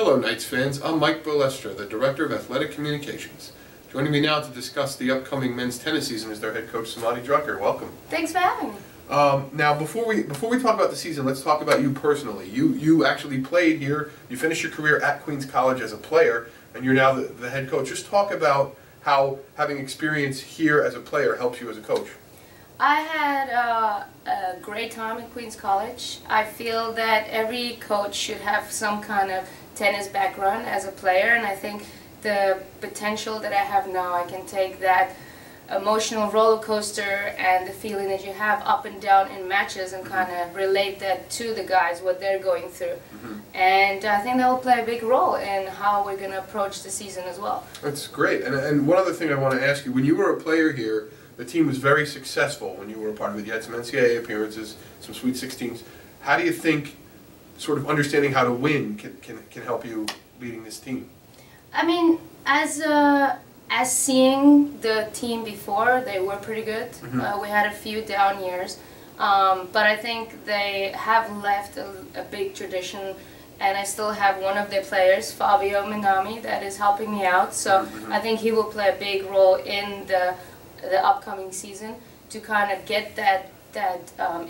Hello Knights fans, I'm Mike Balestra, the Director of Athletic Communications. Joining me now to discuss the upcoming men's tennis season is their head coach, Samadi Drucker. Welcome. Thanks for having me. Now, before we talk about the season, let's talk about you personally. You actually played here. You finished your career at Queens College as a player, and you're now the head coach. Just talk about how having experience here as a player helps you as a coach. I had a great time at Queens College. I feel that every coach should have some kind of tennis background as a player, and I think the potential that I have now, I can take that emotional roller coaster and the feeling that you have up and down in matches and kind of relate that to the guys, what they're going through. And I think that will play a big role in how we're going to approach the season as well. That's great. And one other thing I want to ask you, when you were a player here, the team was very successful when you were a part of it. You had some NCAA appearances, some Sweet 16s. How do you think sort of understanding how to win can help you leading this team? I mean, as seeing the team before, they were pretty good. We had a few down years, but I think they have left a big tradition, and I still have one of their players, Fabio Minami, that is helping me out. So I think he will play a big role in the upcoming season to kind of get that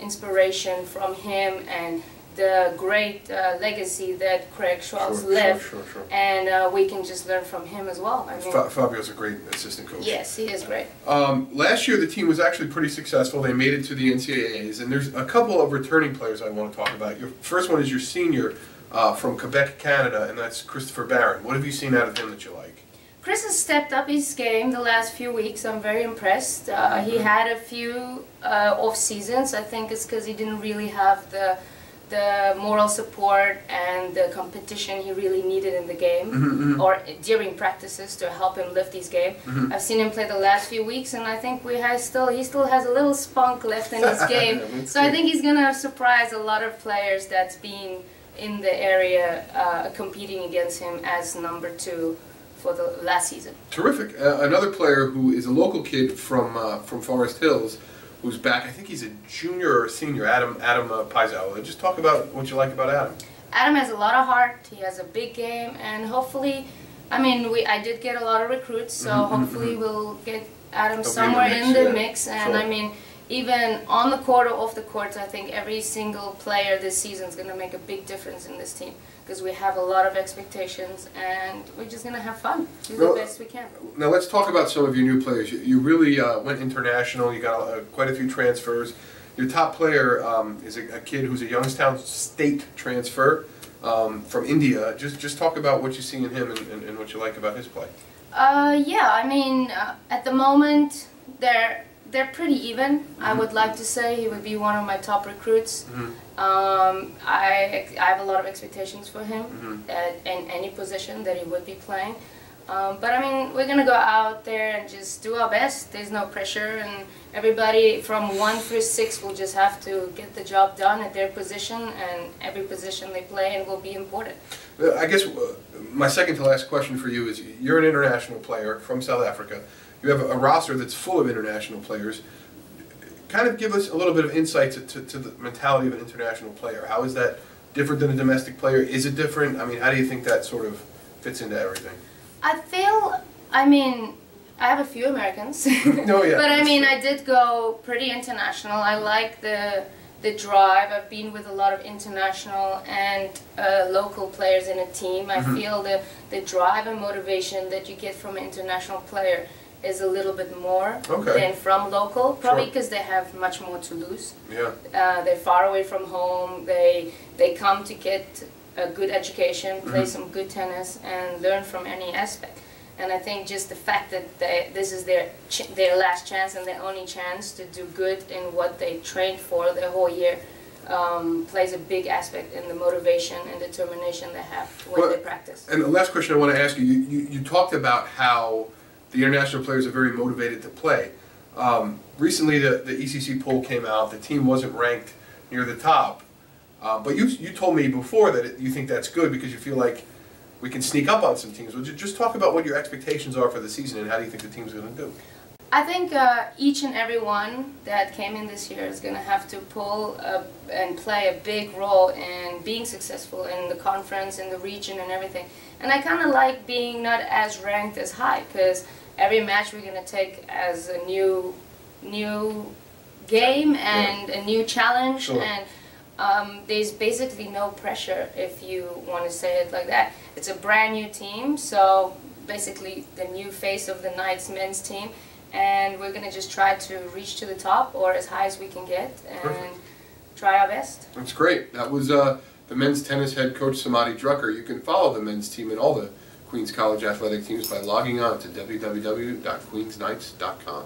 inspiration from him and the great legacy that Craig Schwartz left, and we can just learn from him as well. I mean, Fabio's a great assistant coach. Yes, he is great. Last year the team was actually pretty successful. They made it to the NCAAs, and there's a couple of returning players I want to talk about. Your first one is your senior from Quebec, Canada, and that's Christopher Barron. What have you seen out of him that you like? Chris has stepped up his game the last few weeks. I'm very impressed. He had a few off seasons. I think it's because he didn't really have the moral support and the competition he really needed in the game or during practices to help him lift his game. I've seen him play the last few weeks, and I think he still has a little spunk left in his game. So I think he's going to surprise a lot of players that's been in the area competing against him as number 2 for the last season. Terrific. Another player who is a local kid from Forest Hills, who's back. I think he's a junior or a senior, Adam Paisawa. Just talk about what you like about Adam. Adam has a lot of heart. He has a big game, and hopefully, I mean, I did get a lot of recruits, so hopefully we'll get Adam somewhere in the mix. And I mean, even on the court or off the court, I think every single player this season is going to make a big difference in this team, because we have a lot of expectations, and we're just going to have fun, do the best we can. Now let's talk about some of your new players. You really went international. You got quite a few transfers. Your top player is a kid who's a Youngstown State transfer from India. Just talk about what you see in him and what you like about his play. Yeah, I mean, at the moment, they're pretty even. I would like to say he would be one of my top recruits. I have a lot of expectations for him in any position that he would be playing. But I mean, we're going to go out there and just do our best. There's no pressure, and everybody from 1 through 6 will just have to get the job done at their position, and every position they play in will be important. I guess my second to last question for you is, you're an international player from South Africa. You have a roster that's full of international players. Kind of give us a little bit of insight to the mentality of an international player. How is that different than a domestic player? Is it different? I mean, how do you think that sort of fits into everything? I mean, I have a few Americans. No, yeah, but I mean, I did go pretty international. I like the drive. I've been with a lot of international and local players in a team. I feel the drive and motivation that you get from an international player is a little bit more than from local, probably because they have much more to lose. They're far away from home. They come to get a good education, play some good tennis, and learn from any aspect. And I think just the fact that this is their last chance and their only chance to do good in what they trained for their whole year plays a big aspect in the motivation and determination they have when they practice. And the last question I want to ask you, you talked about how the international players are very motivated to play. Recently the ECC poll came out. The team wasn't ranked near the top. But you told me before that you think that's good because you feel like we can sneak up on some teams. Would you just talk about what your expectations are for the season and how do you think the team's going to do? I think each and every one that came in this year is going to have to pull and play a big role in being successful in the conference, in the region and everything. And I kind of like being not as ranked as high, because every match we're going to take as a new game and a new challenge. Sure. And there's basically no pressure, if you want to say it like that. It's a brand new team, so basically the new face of the Knights men's team. And we're going to just try to reach to the top, or as high as we can get, and Perfect. try our best. That's great. That was the men's tennis head coach Samadhi Drucker. You can follow the men's team and all the Queens College athletic teams by logging on to www.queensknights.com.